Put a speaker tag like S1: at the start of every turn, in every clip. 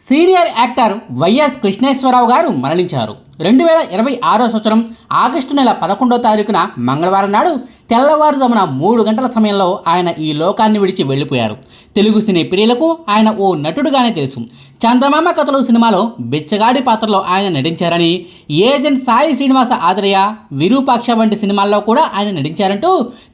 S1: Senior actor YS Krishneswara Rao గారు మరణించారు. 2026 సంవత్సరం ఆగస్టు నెల 11వ తారీఖున మంగళవారం నాడు తెల్లవారుజామున 3 గంటల సమయంలో ఆయన ఈ లోకాన్ని విడిచి వెళ్ళిపోయారు. తెలుగు సినీ ప్రియులకు ఆయన ఓ నటుడుగానే తెలుసు. చందమామ కథలు సినిమాలో బిచ్చగాడి పాత్రలో ఆయన నటించారని, ఏజెంట్ సాయి శ్రీనివాస ఆత్రేయ, విరూపాక్ష వంటి సినిమాల్లో కూడా ఆయన నటించారంటూ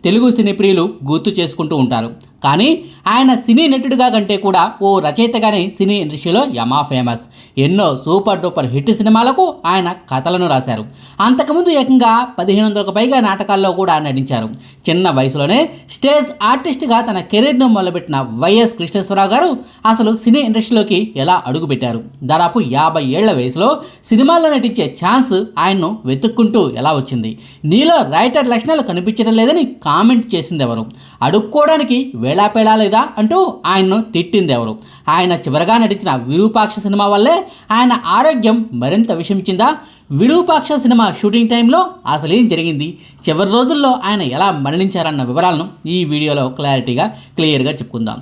S1: తెలుగు సినీ ప్రియులు గుర్తు చేసుకుంటూ ఉంటారు. కానీ ఆయన సినీ నటుడిగా కంటే కూడా ఓ రచయితగానే సినీ ఇండస్ట్రీలో యమా ఫేమస్. ఎన్నో సూపర్ డూపర్ హిట్ సినిమాలకు ఆయన కథలను రాశారు. అంతకుముందు ఏకంగా 1500కు పైగా నాటకాల్లో కూడా నటించారు. చిన్న వయసులోనే స్టేజ్ ఆర్టిస్ట్గా తన కెరీర్ను మొదలుపెట్టిన వైఎస్ కృష్ణేశ్వరరావు గారు అసలు సినీ ఇండస్ట్రీలోకి ఎలా అడుగుపెట్టారు? దాదాపు 50 ఏళ్ల వయసులో సినిమాల్లో నటించే ఛాన్స్ ఆయన్ను వెతుక్కుంటూ ఎలా వచ్చింది? నీలో రైటర్ లక్షణాలు కనిపించడం లేదని కామెంట్ చేసింది ఎవరు? అడుక్కోవడానికి వేళాపేళా లేదా అంటూ ఆయన్ను తిట్టింది ఎవరు? ఆయన చివరగా నటించిన విరూపాక్ష సినిమా వల్లే ఆయన ఆరోగ్యం మరింత విషమించిందా? విరూపాక్ష సినిమా షూటింగ్ టైంలో అసలు ఏం జరిగింది? చివరి రోజుల్లో ఆయన ఎలా మరణించారన్న వివరాలను ఈ వీడియోలో క్లియర్గా చెప్పుకుందాం.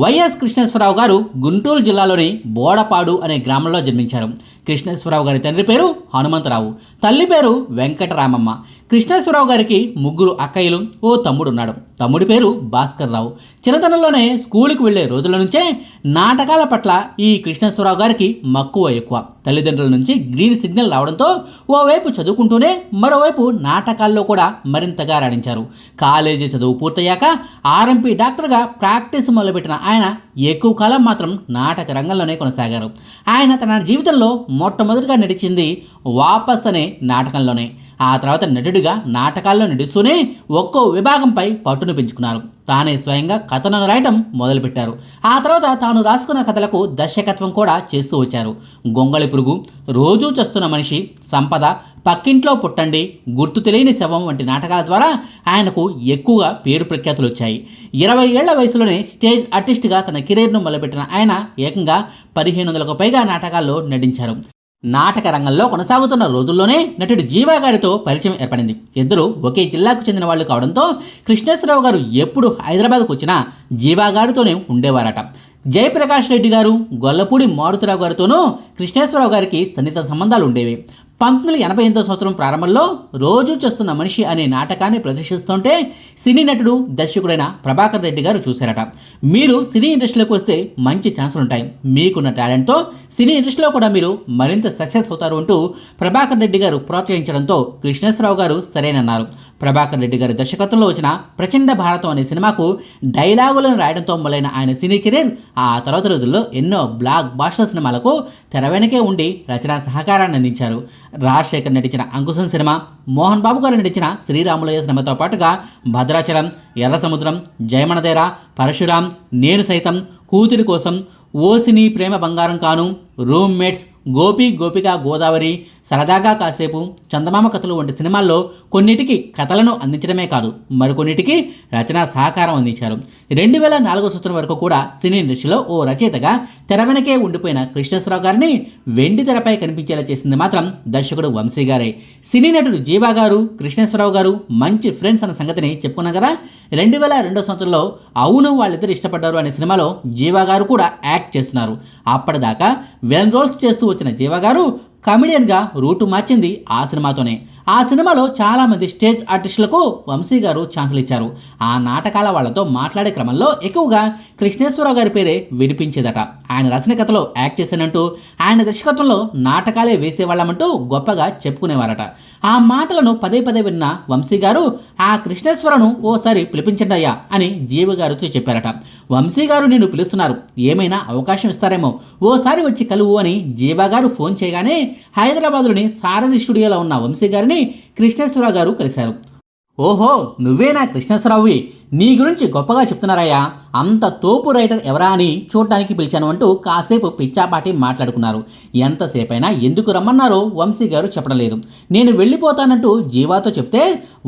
S1: వైఎస్ కృష్ణేశ్వరరావు గారు గుంటూరు జిల్లాలోని బోడపాడు అనే గ్రామంలో జన్మించారు. కృష్ణేశ్వరరావు గారి తండ్రి పేరు హనుమంతరావు, తల్లి పేరు వెంకటరామమ్మ. కృష్ణేశ్వరరావు గారికి 3 అక్కయ్యలు, ఓ తమ్ముడు ఉన్నాడు. తమ్ముడి పేరు భాస్కర్ రావు. చిన్నతనంలోనే స్కూలుకు వెళ్లే రోజుల నుంచే నాటకాల పట్ల ఈ కృష్ణేశ్వరరావు గారికి మక్కువ ఎక్కువ. తల్లిదండ్రుల నుంచి గ్రీన్ సిగ్నల్ రావడంతో ఓవైపు చదువుకుంటూనే మరోవైపు నాటకాల్లో కూడా మరింతగా రాణించారు. కాలేజీ చదువు పూర్తయ్యాక ఆర్ఎంపీ డాక్టర్గా ప్రాక్టీస్ మొదలుపెట్టిన ఆయన ఎక్కువ కాలం మాత్రం నాటక రంగంలోనే కొనసాగారు. ఆయన తన జీవితంలో మొట్టమొదటిగా నటించింది వాపస్ అనే నాటకంలోనే. ఆ తర్వాత నటుడిగా నాటకాల్లో నటిస్తూనే ఒక్కో విభాగంపై పట్టును పెంచుకున్నారు. తానే స్వయంగా కథలను రాయటం మొదలుపెట్టారు. ఆ తర్వాత తాను రాసుకున్న కథలకు దర్శకత్వం కూడా చేస్తూ వచ్చారు. గొంగళి పురుగు, రోజూ చస్తున్న మనిషి, సంపద, పక్కింట్లో పుట్టండి, గుర్తు తెలియని శవం వంటి నాటకాల ద్వారా ఆయనకు ఎక్కువగా పేరు ప్రఖ్యాతులు వచ్చాయి. 20 ఏళ్ల వయసులోనే స్టేజ్ ఆర్టిస్ట్గా తన కెరీర్ను మొదలుపెట్టిన ఆయన ఏకంగా 1500కు పైగా నాటకాల్లో నటించారు. నాటక రంగంలో కొనసాగుతున్న రోజుల్లోనే నటుడు జీవా గారితో పరిచయం ఏర్పడింది. ఇద్దరు ఒకే జిల్లాకు చెందిన వాళ్ళు కావడంతో కృష్ణేశ్వరరావు గారు ఎప్పుడు హైదరాబాద్కు వచ్చినా జీవా గారితోనే ఉండేవారట. జయప్రకాష్ రెడ్డి గారు, గొల్లపూడి మారుతిరావు గారితోనూ కృష్ణేశ్వరరావు గారికి సన్నిహిత సంబంధాలు ఉండేవి. 1988 సంవత్సరం ప్రారంభంలో రోజూ చేస్తున్న మనిషి అనే నాటకాన్ని ప్రదర్శిస్తుంటే సినీ నటుడు, దర్శకుడైన ప్రభాకర్ రెడ్డి గారు చూశారట. మీరు సినీ ఇండస్ట్రీలోకి వస్తే మంచి ఛాన్సులు ఉంటాయి, మీకున్న టాలెంట్తో సినీ ఇండస్ట్రీలో కూడా మీరు మరింత సక్సెస్ అవుతారు అంటూ ప్రభాకర్ రెడ్డి గారు ప్రోత్సహించడంతో కృష్ణేశ్వరరావు గారు సరేనన్నారు. ప్రభాకర్ రెడ్డి గారి దర్శకత్వంలో వచ్చిన ప్రచండ భారతం అనే సినిమాకు డైలాగులను రాయడంతో మొదలైన ఆయన సినీ కెరీర్ ఆ తర్వాత రోజుల్లో ఎన్నో బ్లాక్ బాస్టర్ సినిమాలకు తెర వెనకే ఉండి రచనా సహకారాన్ని అందించారు. రాజశేఖర్ నటించిన అంకుశం సినిమా, మోహన్ బాబు గారు నటించిన శ్రీరాములయ్య సినిమాతో పాటుగా భద్రాచలం, ఎర్ర సముద్రం, జయమణదేర, పరశురాం, నేను సైతం, కూతురి కోసం, ఓసిని ప్రేమ బంగారం కాను, రూమ్మేట్స్, గోపి గోపిక గోదావరి, సరదాగా కాసేపు, చందమామ కథలు వంటి సినిమాల్లో కొన్నిటికి కథలను అందించడమే కాదు మరికొన్నిటికి రచనా సహకారం అందించారు. 2004 సంవత్సరం వరకు కూడా సినీ ఇండస్ట్రీలో ఓ రచయితగా తెర వెనకే ఉండిపోయిన కృష్ణేశ్వరరావు గారిని వెండి తెరపై కనిపించేలా చేసింది మాత్రం దర్శకుడు వంశీ గారే. సినీ నటుడు జీవా గారు, కృష్ణేశ్వరరావు గారు మంచి ఫ్రెండ్స్ అన్న సంగతిని చెప్పుకున్నాం కదా. 2002 సంవత్సరంలో అవును వాళ్ళిద్దరు ఇష్టపడ్డారు అనే సినిమాలో జీవా గారు కూడా యాక్ట్ చేస్తున్నారు. అప్పటిదాకా విలన్ రోల్స్ చేస్తూ వచ్చిన జీవా గారు కమెడియన్గా రూటు మార్చింది ఆ సినిమాతోనే. ఆ సినిమాలో చాలామంది స్టేజ్ ఆర్టిస్టులకు వంశీ గారు ఛాన్సులు ఇచ్చారు. ఆ నాటకాల వాళ్లతో మాట్లాడే క్రమంలో ఎక్కువగా కృష్ణేశ్వరరావు గారి పేరే వినిపించేదట. ఆయన రాసిన కథలో యాక్ట్ చేశానంటూ, ఆయన దర్శకత్వంలో నాటకాలే వేసేవాళ్ళమంటూ గొప్పగా చెప్పుకునేవారట. ఆ మాటలను పదే పదే విన్న వంశీ గారు ఆ కృష్ణేశ్వరను ఓసారి పిలిపించండి అయ్యా అని జీవ గారితో చెప్పారట. వంశీ గారు నేను పిలుస్తున్నారు, ఏమైనా అవకాశం ఇస్తారేమో, ఓసారి వచ్చి కలువు అని జీవా గారు ఫోన్ చేయగానే హైదరాబాద్లోని సారథి స్టూడియోలో ఉన్న వంశీ గారిని కృష్ణేశ్వరరావు గారు కలిశారు. ఓహో, నువ్వేనా కృష్ణేశ్వరరావువి, నీ గురించి గొప్పగా చెప్తున్నారయ్యా, అంత తోపు రైటర్ ఎవరా అని చూడటానికి పిలిచాను అంటూ కాసేపు పిచ్చాపాటి మాట్లాడుకున్నారు. ఎంతసేపైనా ఎందుకు రమ్మన్నారో వంశీ గారు చెప్పడం లేదు. నేను వెళ్ళిపోతానంటూ జీవాతో చెప్తే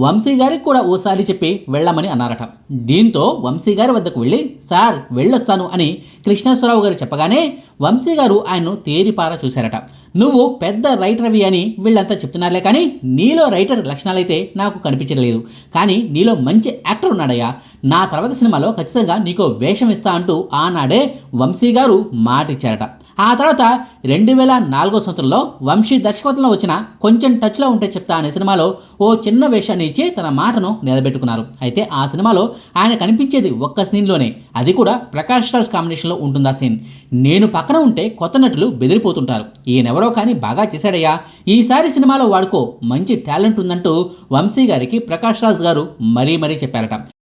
S1: వంశీ గారికి కూడా ఓసారి చెప్పి వెళ్ళమని అన్నారట. దీంతో వంశీ గారి వద్దకు వెళ్ళి సార్ వెళ్ళొస్తాను అని కృష్ణేశ్వరరావు గారు చెప్పగానే వంశీ గారు ఆయన్ను తేరిపారా చూశారట. నువ్వు పెద్ద రైటర్వి అని వీళ్ళంతా చెప్తున్నారులే, కానీ నీలో రైటర్ లక్షణాలైతే నాకు కనిపించలేదు, కానీ నీలో మంచి యాక్టర్ ఉన్నాడయ్యా, నా తర్వాత సినిమాలో ఖచ్చితంగా నీకో వేషం ఇస్తా అంటూ ఆనాడే వంశీ గారు మాట ఇచ్చారట. ఆ తర్వాత 2004 సంవత్సరంలో వంశీ దర్శకత్వంలో వచ్చిన కొంచెం టచ్లో ఉంటే చెప్తా అనే సినిమాలో ఓ చిన్న వేషాన్ని ఇచ్చి తన మాటను నిలబెట్టుకున్నారు. అయితే ఆ సినిమాలో ఆయన కనిపించేది ఒక్క సీన్లోనే, అది కూడా ప్రకాష్ రాజ్ కాంబినేషన్లో ఉంటుంది ఆ సీన్. నేను పక్కన ఉంటే కొత్త నటులు బెదిరిపోతుంటారు, ఈయనెవరో కానీ బాగా చేశాడయ్యా, ఈసారి సినిమాలో వాడుకో, మంచి టాలెంట్ ఉందంటూ వంశీ గారికి ప్రకాష్ రాజ్ గారు మరీ చెప్పారట.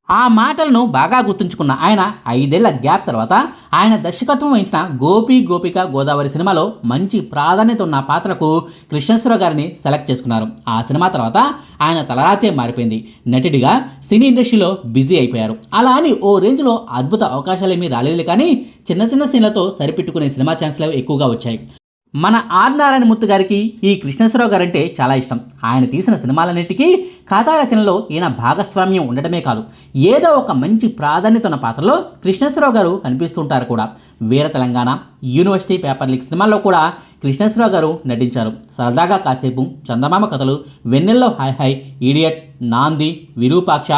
S1: ఆ మాటలను బాగా గుర్తుంచుకున్న ఆయన 5 ఏళ్ల గ్యాప్ తర్వాత ఆయన దర్శకత్వం వహించిన గోపిక గోదావరి సినిమాలో మంచి ప్రాధాన్యత ఉన్న పాత్రకు కృష్ణేశ్వరరావు గారిని సెలెక్ట్ చేసుకున్నారు. ఆ సినిమా తర్వాత ఆయన తలరాతే మారిపోయింది. నటుడిగా సినీ ఇండస్ట్రీలో బిజీ అయిపోయారు. అలా అని ఓ రేంజ్లో అద్భుత అవకాశాలు ఏమీ రాలేదు, కానీ చిన్న సీన్లతో సరిపెట్టుకునే సినిమా ఛాన్స్లు ఎక్కువగా వచ్చాయి. మన ఆర్ నారాయణమూర్తి గారికి ఈ కృష్ణేశ్వరరావు గారంటే చాలా ఇష్టం. ఆయన తీసిన సినిమాలన్నిటికీ కథా రచనలో ఈయన భాగస్వామ్యం ఉండటమే కాదు, ఏదో ఒక మంచి ప్రాధాన్యత ఉన్న పాత్రలో కృష్ణేశ్వరరావు గారు కనిపిస్తుంటారు కూడా. వీర తెలంగాణ, యూనివర్సిటీ పేపర్ లీక్ సినిమాల్లో కూడా కృష్ణేశ్వరరావు గారు నటించారు. సరదాగా కాసేపు, చందమామ కథలు, వెన్నెల్లో హాయ్, ఈడియట్, నాంది, విరూపాక్ష,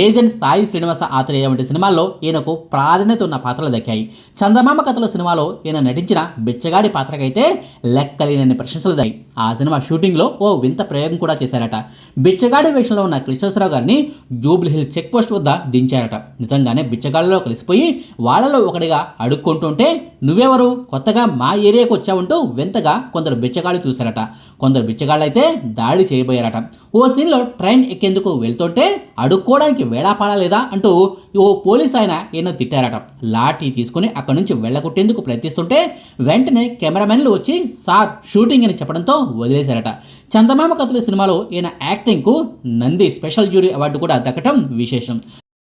S1: ఏజెంట్ సాయి శ్రీనివాస ఆత్రేయ వంటి సినిమాల్లో ఈయనకు ప్రాధాన్యత ఉన్న పాత్రలు దక్కాయి. చందమామ కథల సినిమాలో ఈయన నటించిన బిచ్చగాడి పాత్రకైతే లెక్కలేనన్ని ప్రశంసలు దాయి. ఆ సినిమా షూటింగ్లో ఓ వింత ప్రయోగం కూడా చేశారట. బిచ్చగాడి వేషంలో ఉన్న కృష్ణేశ్వరరావు గారిని జూబ్లీ హిల్స్ చెక్ పోస్ట్ వద్ద దించారట. నిజంగానే బిచ్చగాళ్ళలో కలిసిపోయి వాళ్ళలో ఒకటిగా అడుక్కుంటుంటే, నువ్వెవరు, కొత్తగా మా ఏరియాకు వచ్చావంటూ వింతగా కొందరు బిచ్చగాళ్ళు చూశారట. కొందరు బిచ్చగాళ్ళైతే దాడి చేయబోయారట. ఓ సీన్లో ట్రైన్ ఎక్కేందుకు వెళ్తుంటే అడుక్కోవడానికి వేళాపాడా లేదా అంటూ ఓ పోలీస్ ఆయన ఈయన తిట్టారట. లాఠీ తీసుకుని అక్కడి నుంచి వెళ్ళగొట్టేందుకు ప్రయత్నిస్తుంటే వెంటనే కెమెరామెన్లు వచ్చి సార్ షూటింగ్ అని చెప్పడంతో వదిలేశారట. చందమామ కథల సినిమాలో ఈయన యాక్టింగ్కు నంది స్పెషల్ జ్యూరీ అవార్డు కూడా దక్కడం విశేషం.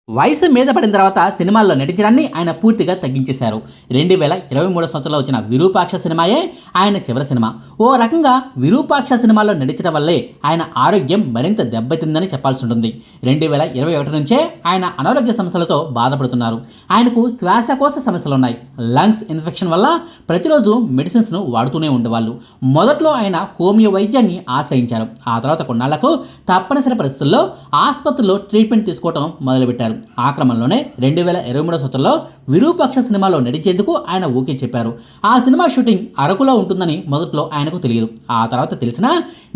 S1: వయసు మీద పడిన తర్వాత సినిమాల్లో నటించడాన్ని ఆయన పూర్తిగా తగ్గించేశారు. 2023 సంవత్సరంలో వచ్చిన విరూపాక్ష సినిమాయే ఆయన చివరి సినిమా. ఓ రకంగా విరూపాక్ష సినిమాలో నటించడం వల్లే ఆయన ఆరోగ్యం మరింత దెబ్బతిందని చెప్పాల్సి ఉంటుంది. 2021 నుంచే ఆయన అనారోగ్య సమస్యలతో బాధపడుతున్నారు. ఆయనకు శ్వాసకోశ సమస్యలున్నాయి. లంగ్స్ ఇన్ఫెక్షన్ వల్ల ప్రతిరోజు మెడిసిన్స్ను వాడుతూనే ఉండేవాళ్ళు. మొదట్లో ఆయన హోమియో వైద్యాన్ని ఆశ్రయించారు. ఆ తర్వాత కొన్నాళ్లకు తప్పనిసరి పరిస్థితుల్లో ఆసుపత్రిలో ట్రీట్మెంట్ తీసుకోవడం మొదలుపెట్టారు. ఆ క్రమంలోనే 2023 సంవత్సరంలో విరూపాక్ష సినిమాలో నటించేందుకు ఆయన ఓకే చెప్పారు. ఆ సినిమా షూటింగ్ అరకులో ఉంటుందని మొదట్లో ఆయనకు తెలియదు. ఆ తర్వాత తెలిసినా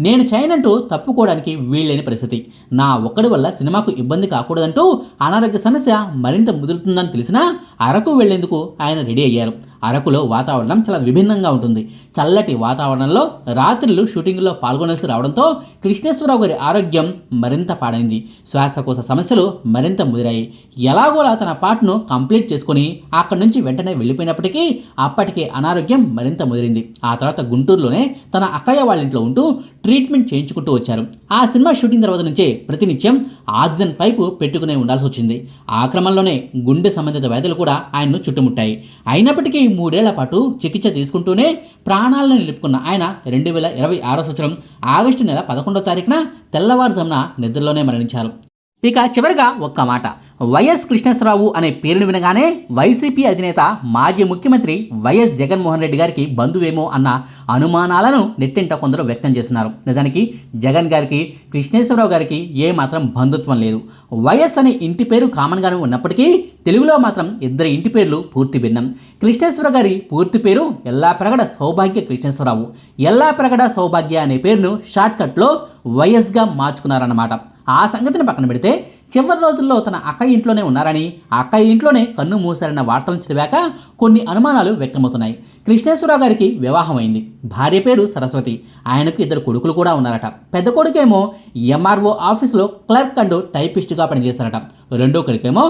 S1: నేను చేయనంటూ తప్పుకోవడానికి వీల్లేని పరిస్థితి. నా ఒక్కడి వల్ల సినిమాకు ఇబ్బంది కాకూడదంటూ అనారోగ్య సమస్య మరింత ముదురుతుందని తెలిసినా అరకు వెళ్లేందుకు ఆయన రెడీ అయ్యారు. అరకులో వాతావరణం చాలా విభిన్నంగా ఉంటుంది. చల్లటి వాతావరణంలో రాత్రులు షూటింగ్లో పాల్గొనాల్సి రావడంతో కృష్ణేశ్వరరావు గారి ఆరోగ్యం మరింత పాడైంది. శ్వాసకోశ సమస్యలు మరింత ముదిరాయి. ఎలాగోలా తన పాటను కంప్లీట్ చేసుకుని అక్కడి నుంచి వెంటనే వెళ్ళిపోయినప్పటికీ అప్పటికే అనారోగ్యం మరింత ముదిరింది. ఆ తర్వాత గుంటూరులోనే తన అక్కయ్య వాళ్ళ ఇంట్లో ఉంటూ ట్రీట్మెంట్ చేయించుకుంటూ వచ్చారు. ఆ సినిమా షూటింగ్ తర్వాత నుంచే ప్రతినిత్యం ఆక్సిజన్ పైపు పెట్టుకునే ఉండాల్సి వచ్చింది. ఆ క్రమంలోనే గుండె సంబంధిత వ్యాధులు కూడా ఆయన్ను చుట్టుముట్టాయి. అయినప్పటికీ 3 ఏళ్ల పాటు చికిత్స తీసుకుంటూనే ప్రాణాలను నిలుపుకున్న ఆయన 2026 సంవత్సరం ఆగస్టు నెల 11వ తారీఖున తెల్లవారుజామున నిద్రలోనే మరణించారు. ఇక చివరిగా ఒక్క మాట, వైఎస్ కృష్ణేశ్వరరావు అనే పేరును వినగానే వైసీపీ అధినేత మాజీ ముఖ్యమంత్రి వైఎస్ జగన్మోహన్ రెడ్డి గారికి బంధువేమో అన్న అనుమానాలను నెట్టింట కొందరు వ్యక్తం చేస్తున్నారు. నిజానికి జగన్ గారికి కృష్ణేశ్వరరావు గారికి ఏమాత్రం బంధుత్వం లేదు. వైఎస్ అనే ఇంటి పేరు కామన్గానే ఉన్నప్పటికీ తెలుగులో మాత్రం ఇద్దరి ఇంటి పేర్లు పూర్తి భిన్నం. కృష్ణేశ్వర గారి పూర్తి పేరు ఎల్లాప్రగడ సౌభాగ్య కృష్ణేశ్వరరావు. ఎల్లాప్రగడ సౌభాగ్య అనే పేరును షార్ట్కట్లో వైఎస్గా మార్చుకున్నారన్నమాట. ఆ సంగతిని పక్కన పెడితే చివరి రోజుల్లో తన అక్కయ్య ఇంట్లోనే ఉన్నారని, అక్కయ్య ఇంట్లోనే కన్ను మూశారన్న వార్తలను చదివాక కొన్ని అనుమానాలు వ్యక్తమవుతున్నాయి. కృష్ణేశ్వరరావు గారికి వివాహం అయింది. భార్య పేరు సరస్వతి. ఆయనకు 2 కొడుకులు కూడా ఉన్నారట. పెద్ద కొడుకేమో ఎంఆర్ఓ ఆఫీసులో క్లర్క్ అండ్ టైపిస్టుగా పనిచేశారట. రెండో కొడుకేమో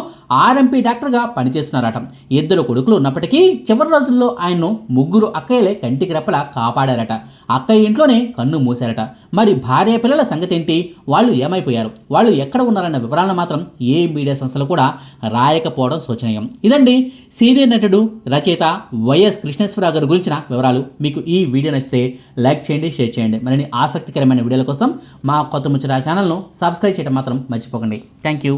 S1: ఆర్ఎంపీ డాక్టర్గా పనిచేస్తున్నారట. 2 కొడుకులు ఉన్నప్పటికీ చివరి రోజుల్లో ఆయన్ను 3 అక్కయ్యలే కంటికి రెప్పలా కాపాడారట. అక్కయ్య ఇంట్లోనే కన్ను మూశారట. మరి భార్య పిల్లల సంగతి ఏంటి? వాళ్ళు ఏమైపోయారు? వాళ్ళు ఎక్కడ ఉన్నారన్న వివరాలను మాత్రం ఏ మీడియా సంస్థలు కూడా రాయకపోవడం శోచనీయం. ఇదండి సీనియర్ నటుడు, రచయిత వైఎస్ కృష్ణేశ్వరరావు గారి గురించిన వివరాలు. మీకు ఈ వీడియో నచ్చితే లైక్ చేయండి, షేర్ చేయండి. మరిన్ని ఆసక్తికరమైన వీడియోల కోసం మా కొత్త ముచ్చట ఛానల్ను సబ్స్క్రైబ్ చేయడం మాత్రం మర్చిపోకండి. Thank you.